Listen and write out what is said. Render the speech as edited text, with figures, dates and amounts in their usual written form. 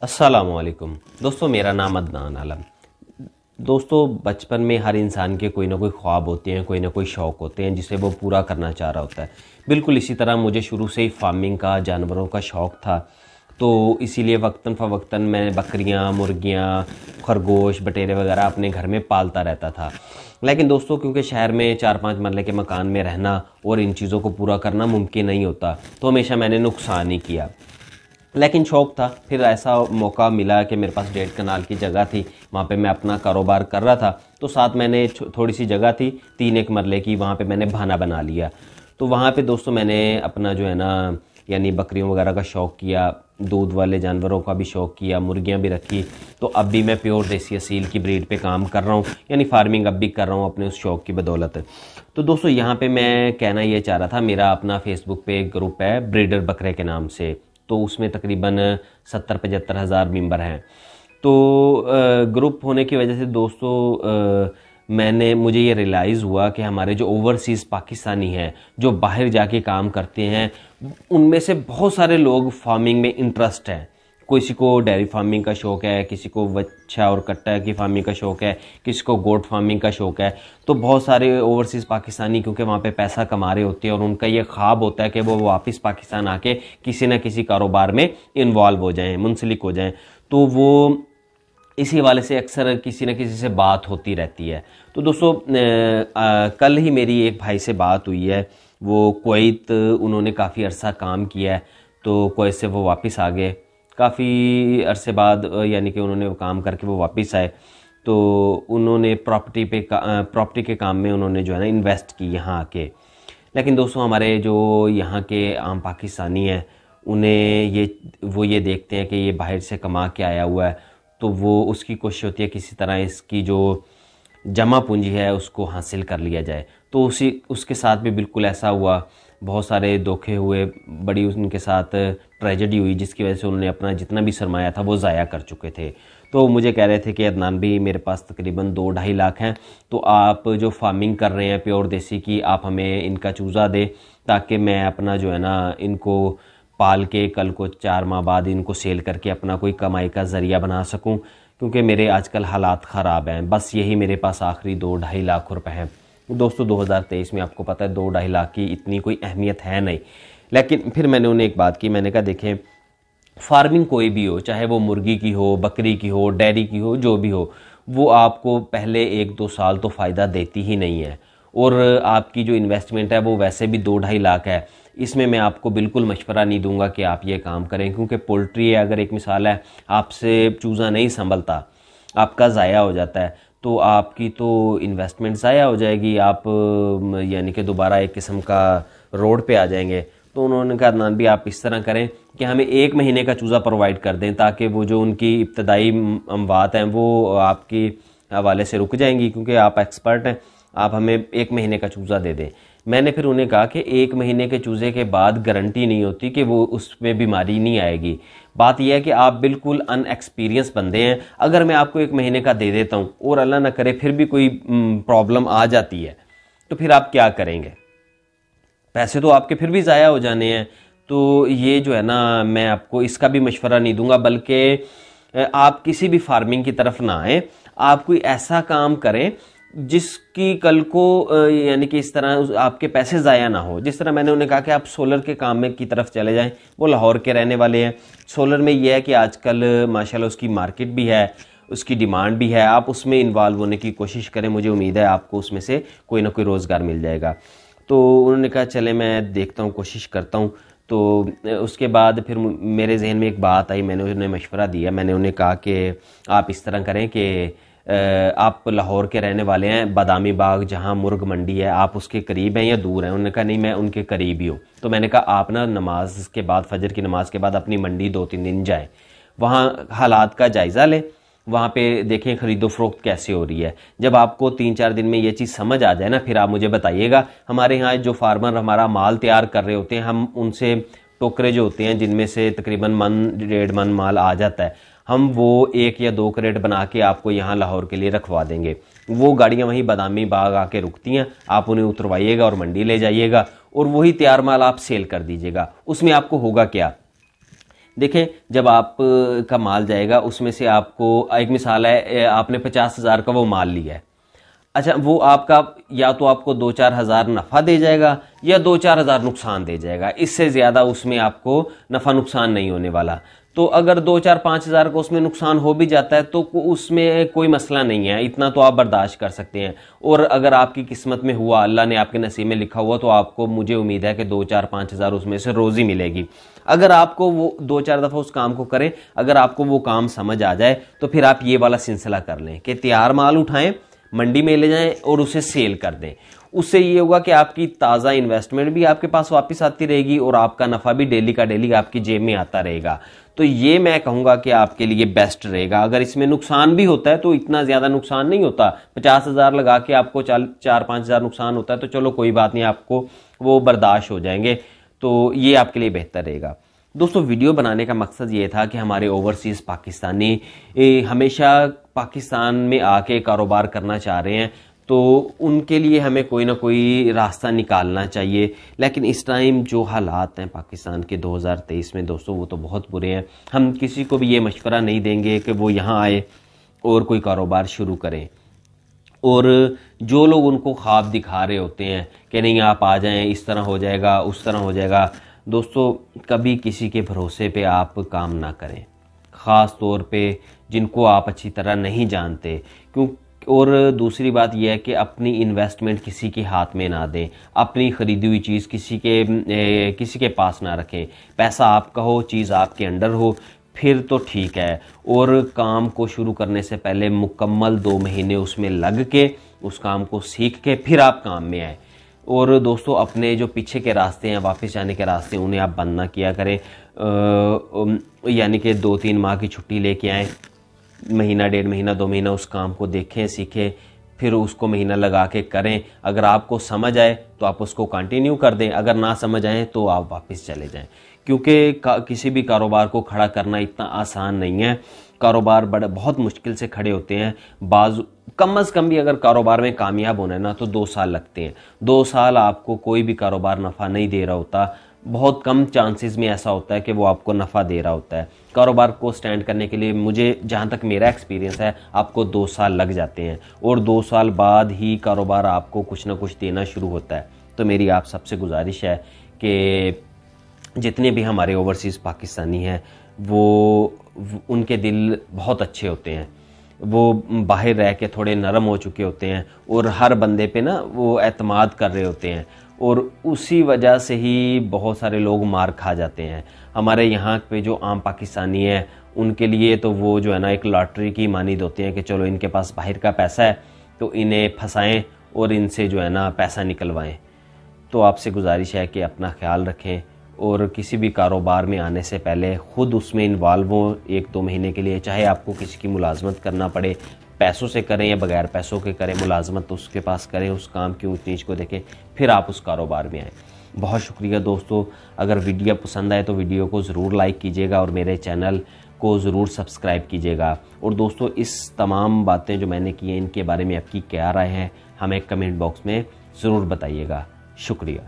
अस्सलामुअलैकुम दोस्तों, मेरा नाम अदनान आलम। दोस्तों, बचपन में हर इंसान के कोई ना कोई ख्वाब होते हैं, कोई ना कोई शौक़ होते हैं जिसे वो पूरा करना चाह रहा होता है। बिल्कुल इसी तरह मुझे शुरू से ही फार्मिंग का, जानवरों का शौक़ था। तो इसीलिए वक्तन फ़वक्तन मैं बकरियां, मुर्गियां, खरगोश, बटेरे वगैरह अपने घर में पालता रहता था। लेकिन दोस्तों, क्योंकि शहर में 4-5 मरले के मकान में रहना और इन चीज़ों को पूरा करना मुमकिन नहीं होता, तो हमेशा मैंने नुकसान ही किया। लेकिन शौक़ था। फिर ऐसा मौका मिला कि मेरे पास 1.5 कनाल की जगह थी, वहाँ पे मैं अपना कारोबार कर रहा था। तो साथ मैंने थोड़ी सी जगह थी 3-1 मरले की, वहाँ पे मैंने भाना बना लिया। तो वहाँ पे दोस्तों मैंने अपना जो है ना, यानी बकरियों वगैरह का शौक़ किया, दूध वाले जानवरों का भी शौक़ किया, मुर्गियाँ भी रखी। तो अब भी मैं प्योर देसी असील की ब्रीड पे काम कर रहा हूँ, यानी फार्मिंग अब भी कर रहा हूँ अपने उस शौक़ की बदौलत। तो दोस्तों, यहाँ पे मैं कहना ये चाह रहा था, मेरा अपना फेसबुक पे एक ग्रुप है ब्रीडर बकरे के नाम से। तो उसमें तकरीबन 70-75 हज़ार मेंबर हैं। तो ग्रुप होने की वजह से दोस्तों मुझे ये रियलाइज़ हुआ कि हमारे जो ओवरसीज़ पाकिस्तानी हैं, जो बाहर जाके काम करते हैं, उनमें से बहुत सारे लोग फार्मिंग में इंटरेस्ट है। किसी को डेयरी फार्मिंग का शौक़ है, किसी को वच्छा और कट्टा की फार्मिंग का शौक़ है, किसी को गोट फार्मिंग का शौक़ है। तो बहुत सारे ओवरसीज़ पाकिस्तानी क्योंकि वहाँ पे पैसा कमा रहे होते हैं और उनका ये ख्वाब होता है कि वो वापस पाकिस्तान आके किसी न किसी कारोबार में इन्वॉल्व हो जाएं, मुंसलिक हो जाएं। तो वो इसी हवाले से अक्सर किसी न किसी से बात होती रहती है। तो दोस्तों, कल ही मेरी एक भाई से बात हुई है। वो कुवैत, उन्होंने काफ़ी अरसा काम किया है, तो कुवैत से वो वापस आ गए काफ़ी अरसे बाद, यानी कि उन्होंने वो काम करके वो वापस आए। तो उन्होंने प्रॉपर्टी के काम में उन्होंने जो है ना इन्वेस्ट की यहाँ आके। लेकिन दोस्तों, हमारे जो यहाँ के आम पाकिस्तानी हैं, वो ये देखते हैं कि ये बाहर से कमा के आया हुआ है, तो वो उसकी कोशिश होती है किसी तरह इसकी जो जमा पूंजी है उसको हासिल कर लिया जाए। तो उसके साथ भी बिल्कुल ऐसा हुआ। बहुत सारे धोखे हुए, बड़ी उनके साथ ट्रेजेडी हुई, जिसकी वजह से उन्होंने अपना जितना भी सरमाया था वो ज़ाया कर चुके थे। तो मुझे कह रहे थे कि अदनान भी, मेरे पास तकरीबन 2-2.5 लाख हैं, तो आप जो फार्मिंग कर रहे हैं प्योर देसी की, आप हमें इनका चूज़ा दें ताकि मैं अपना जो है ना इनको पाल के कल को 4 माह बाद इनको सेल करके अपना कोई कमाई का ज़रिया बना सकूं, क्योंकि मेरे आजकल हालात ख़राब हैं। बस यही मेरे पास आखिरी 2-2.5 लाख रुपए हैं। दोस्तों, 2023 में आपको पता है 2-2.5 लाख की इतनी कोई अहमियत है नहीं। लेकिन फिर मैंने उन्हें एक बात की, मैंने कहा देखें, फार्मिंग कोई भी हो, चाहे वो मुर्गी की हो, बकरी की हो, डेयरी की हो, जो भी हो, वो आपको पहले 1-2 साल तो फ़ायदा देती ही नहीं है। और आपकी जो इन्वेस्टमेंट है वो वैसे भी 2-2.5 लाख है। इसमें मैं आपको बिल्कुल मशवरा नहीं दूंगा कि आप ये काम करें, क्योंकि पोल्ट्री है, अगर एक मिसाल है, आपसे चूज़ा नहीं संभलता, आपका ज़ाया हो जाता है, तो आपकी तो इन्वेस्टमेंट ज़ाया हो जाएगी। आप यानी कि दोबारा एक किस्म का रोड पे आ जाएंगे। तो उन्होंने कहा अदनान भी, आप इस तरह करें कि हमें 1 महीने का चूज़ा प्रोवाइड कर दें, ताकि वो जो उनकी इब्तदाई अमवात हैं वो आपकी हवाले से रुक जाएंगी, क्योंकि आप एक्सपर्ट हैं, आप हमें 1 महीने का चूज़ा दे दें। मैंने फिर उन्हें कहा कि 1 महीने के चूज़े के बाद गारंटी नहीं होती कि वो उसमें बीमारी नहीं आएगी। बात यह है कि आप बिल्कुल अनएक्सपीरियंस बंदे हैं। अगर मैं आपको 1 महीने का दे देता हूँ और अल्लाह ना करे फिर भी कोई प्रॉब्लम आ जाती है, तो फिर आप क्या करेंगे? पैसे तो आपके फिर भी ज़ाया हो जाने हैं। तो ये जो है ना, मैं आपको इसका भी मशवरा नहीं दूंगा, बल्कि आप किसी भी फार्मिंग की तरफ ना आए। आप कोई ऐसा काम करें जिसकी कल को यानी कि इस तरह आपके पैसे ज़ाया ना हो। जिस तरह मैंने उन्हें कहा कि आप सोलर के काम में की तरफ चले जाएं। वो लाहौर के रहने वाले हैं। सोलर में ये है कि आजकल माशाल्लाह उसकी मार्केट भी है, उसकी डिमांड भी है। आप उसमें इन्वॉल्व होने की कोशिश करें, मुझे उम्मीद है आपको उसमें से कोई ना कोई रोज़गार मिल जाएगा। तो उन्होंने कहा चले मैं देखता हूँ, कोशिश करता हूँ। तो उसके बाद फिर मेरे जहन में एक बात आई, मैंने उन्हें मशवरा दिया। मैंने उन्हें कहा कि आप इस तरह करें कि आप लाहौर के रहने वाले हैं, बादामी बाग जहाँ मुर्ग मंडी है, आप उसके करीब हैं या दूर हैं? उन्होंने कहा नहीं, मैं उनके करीब ही हूँ। तो मैंने कहा आप ना नमाज के बाद, फजर की नमाज के बाद अपनी मंडी 2-3 दिन जाएं, वहाँ हालात का जायज़ा लें, वहाँ पे देखें खरीदो फरोख्त कैसे हो रही है। जब आपको 3-4 दिन में ये चीज़ समझ आ जाए ना, फिर आप मुझे बताइएगा। हमारे यहाँ जो फार्मर हमारा माल तैयार कर रहे होते हैं, हम उनसे टोकरे जो होते हैं जिनमें से तकरीबन 1-1.5 मन माल आ जाता है, हम वो 1 या 2 क्रेट बना के आपको यहाँ लाहौर के लिए रखवा देंगे। वो गाड़ियाँ वहीं बादामी बाग आके रुकती हैं, आप उन्हें उतरवाइएगा और मंडी ले जाइएगा और वही तैयार माल आप सेल कर दीजिएगा। उसमें आपको होगा क्या देखें, जब आप का माल जाएगा उसमें से आपको, एक मिसाल है, आपने 50,000 का वो माल लिया है। अच्छा, वो आपका या तो आपको 2-4 हज़ार नफ़ा दे जाएगा या 2-4 हज़ार नुकसान दे जाएगा। इससे ज़्यादा उसमें आपको नफ़ा नुकसान नहीं होने वाला। तो अगर 2-4-5 हज़ार का उसमें नुकसान हो भी जाता है तो उसमें कोई मसला नहीं है, इतना तो आप बर्दाश्त कर सकते हैं। और अगर आपकी किस्मत में हुआ, अल्लाह ने आपके नसीब में लिखा हुआ, तो आपको, मुझे उम्मीद है कि 2-4-5 हज़ार उसमें से रोज़ी मिलेगी। अगर आपको वो 2-4 दफ़ा उस काम को करें, अगर आपको वो काम समझ आ जाए तो फिर आप ये वाला सिलसिला कर लें कि तैयार माल उठाएं, मंडी में ले जाएं और उसे सेल कर दें। उससे ये होगा कि आपकी ताज़ा इन्वेस्टमेंट भी आपके पास वापस आती रहेगी और आपका नफ़ा भी डेली का डेली आपकी जेब में आता रहेगा। तो ये मैं कहूँगा कि आपके लिए बेस्ट रहेगा। अगर इसमें नुकसान भी होता है तो इतना ज़्यादा नुकसान नहीं होता। 50,000 लगा के आपको 4-5 हज़ार नुकसान होता है तो चलो कोई बात नहीं, आपको वो बर्दाश्त हो जाएंगे। तो ये आपके लिए बेहतर रहेगा। दोस्तों, वीडियो बनाने का मकसद ये था कि हमारे ओवरसीज़ पाकिस्तानी हमेशा पाकिस्तान में आके कारोबार करना चाह रहे हैं, तो उनके लिए हमें कोई ना कोई रास्ता निकालना चाहिए। लेकिन इस टाइम जो हालात हैं पाकिस्तान के 2023 में दोस्तों, वो तो बहुत बुरे हैं। हम किसी को भी ये मशवरा नहीं देंगे कि वो यहाँ आए और कोई कारोबार शुरू करें। और जो लोग उनको ख्वाब दिखा रहे होते हैं कि नहीं आप आ जाएं, इस तरह हो जाएगा, उस तरह हो जाएगा, दोस्तों कभी किसी के भरोसे पे आप काम ना करें, ख़ास तौर पे जिनको आप अच्छी तरह नहीं जानते। क्यों? और दूसरी बात यह है कि अपनी इन्वेस्टमेंट किसी के हाथ में ना दें, अपनी ख़रीदी हुई चीज़ किसी के पास ना रखें। पैसा आपका हो, चीज़ आपके अंडर हो, फिर तो ठीक है। और काम को शुरू करने से पहले मुकम्मल 2 महीने उसमें लग के उस काम को सीख के फिर आप काम में आए। और दोस्तों, अपने जो पीछे के रास्ते हैं, वापस जाने के रास्ते, उन्हें आप बंद ना किया करें। यानी कि 2-3 माह की छुट्टी लेके आएँ, महीना, 1.5 महीना, 2 महीना उस काम को देखें, सीखें, फिर उसको महीना लगा के करें। अगर आपको समझ आए तो आप उसको कंटिन्यू कर दें, अगर ना समझ आए तो आप वापस चले जाएं। क्योंकि किसी भी कारोबार को खड़ा करना इतना आसान नहीं है। कारोबार बहुत मुश्किल से खड़े होते हैं। कम अज़ कम भी अगर कारोबार में कामयाब होना है ना तो 2 साल लगते हैं। 2 साल आपको कोई भी कारोबार नफ़ा नहीं दे रहा होता। बहुत कम चांसेस में ऐसा होता है कि वो आपको नफ़ा दे रहा होता है। कारोबार को स्टैंड करने के लिए, मुझे जहाँ तक मेरा एक्सपीरियंस है, आपको 2 साल लग जाते हैं और 2 साल बाद ही कारोबार आपको कुछ ना कुछ देना शुरू होता है। तो मेरी आप सबसे गुजारिश है कि जितने भी हमारे ओवरसीज़ पाकिस्तानी हैं, वो उनके दिल बहुत अच्छे होते हैं। वो बाहर रह के थोड़े नरम हो चुके होते हैं और हर बंदे पे ना वो एतमाद कर रहे होते हैं, और उसी वजह से ही बहुत सारे लोग मार खा जाते हैं। हमारे यहाँ पे जो आम पाकिस्तानी है, उनके लिए तो वो जो है ना एक लॉटरी की मानीद होते हैं कि चलो इनके पास बाहर का पैसा है तो इन्हें फंसाएं और इनसे जो है ना पैसा निकलवाएं। तो आपसे गुजारिश है कि अपना ख्याल रखें और किसी भी कारोबार में आने से पहले ख़ुद उसमें इन्वॉल्व हों 1-2 महीने के लिए। चाहे आपको किसी की मुलाजमत करना पड़े, पैसों से करें या बगैर पैसों के करें, मुलाजमत तो उसके पास करें, उस काम की ऊँच नीच को देखें, फिर आप उस कारोबार में आएँ। बहुत शुक्रिया दोस्तों। अगर वीडियो पसंद आए तो वीडियो को ज़रूर लाइक कीजिएगा और मेरे चैनल को ज़रूर सब्सक्राइब कीजिएगा। और दोस्तों, इस तमाम बातें जो मैंने की हैं, इनके बारे में आपकी क्या राय है, हमें कमेंट बॉक्स में ज़रूर बताइएगा। शुक्रिया।